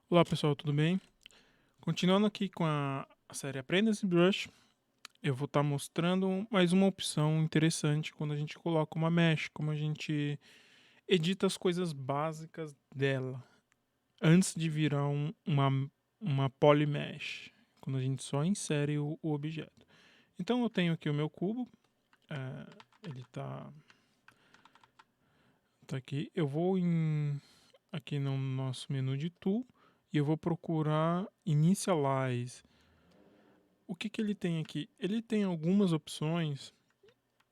Olá pessoal, tudo bem? Continuando aqui com a série Aprenda ZBrush, eu vou estar mostrando mais uma opção interessante quando a gente coloca uma mesh, como a gente edita as coisas básicas dela, antes de virar uma polymesh, quando a gente só insere o objeto. Então eu tenho aqui o meu cubo, ele tá aqui, eu vou aqui no nosso menu de Tool, e eu vou procurar Initialize. O que ele tem aqui? Ele tem algumas opções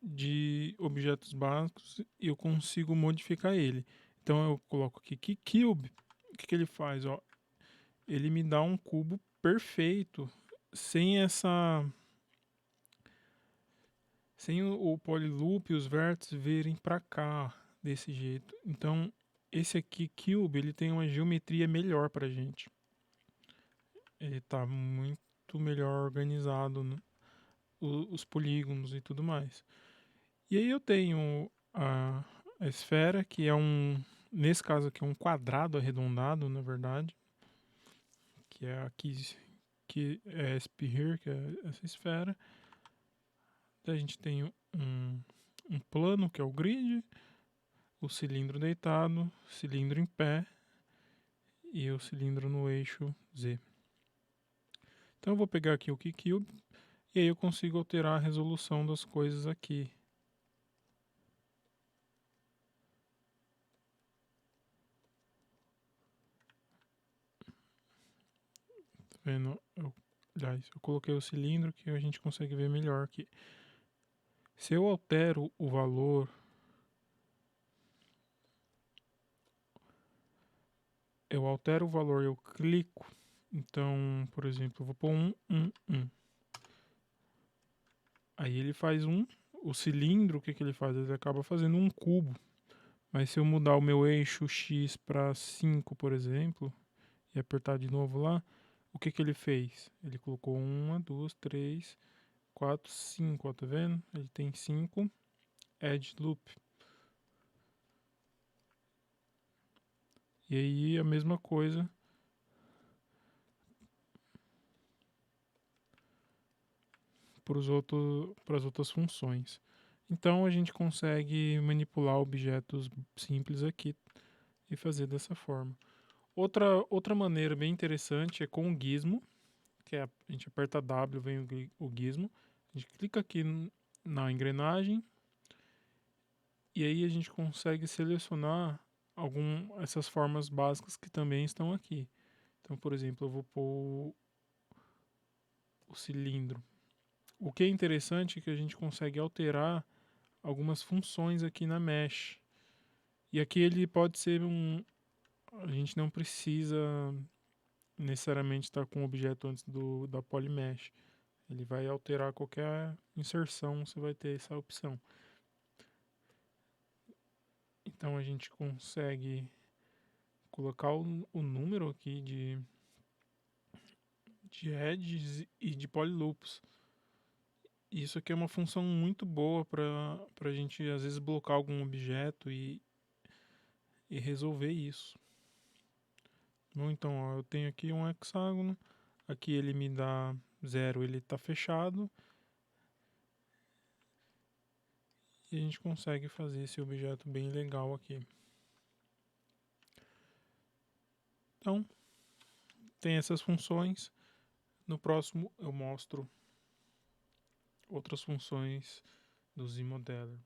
de objetos básicos e eu consigo modificar ele. Então eu coloco aqui Cube. O que ele faz? Ó, ele me dá um cubo perfeito, sem sem o polyloop e os vértices virem para cá desse jeito. Então esse aqui Cube, ele tem uma geometria melhor para gente. Ele está muito melhor organizado, né? Os polígonos e tudo mais. E aí eu tenho a esfera, que é nesse caso aqui, um quadrado arredondado, na verdade, que é aqui, que é Sphere, que é essa esfera. Daí a gente tem um plano, que é o grid, o cilindro deitado, cilindro em pé e o cilindro no eixo Z. Então eu vou pegar aqui o Cube e aí eu consigo alterar a resolução das coisas aqui. Tá vendo? Aliás, eu coloquei o cilindro que a gente consegue ver melhor aqui. Se eu altero o valor, eu clico. Então, por exemplo, eu vou pôr 1. Aí ele faz o cilindro, o que ele faz? Ele acaba fazendo um cubo. Mas se eu mudar o meu eixo X para 5, por exemplo, e apertar de novo lá, o que ele fez? Ele colocou 1, 2, 3, 4, 5, ó, tá vendo? Ele tem 5 edge loop. E aí a mesma coisa para as outras funções. Então a gente consegue manipular objetos simples aqui e fazer dessa forma. Outra maneira bem interessante é com o gizmo, que é a gente aperta W, vem o gizmo, a gente clica aqui na engrenagem e aí a gente consegue selecionar essas formas básicas que também estão aqui. Então, por exemplo, eu vou pôr o cilindro. O que é interessante é que a gente consegue alterar algumas funções aqui na mesh. E aqui ele pode ser a gente não precisa necessariamente estar com o objeto antes da polymesh. Ele vai alterar qualquer inserção, você vai ter essa opção. Então a gente consegue colocar o número aqui de edges e de polyloops. Isso aqui é uma função muito boa para a gente às vezes blocar algum objeto e resolver isso. Bom, então ó, eu tenho aqui um hexágono, aqui ele me dá 0, ele está fechado, e a gente consegue fazer esse objeto bem legal aqui. Então, tem essas funções. No próximo eu mostro outras funções do ZModeler.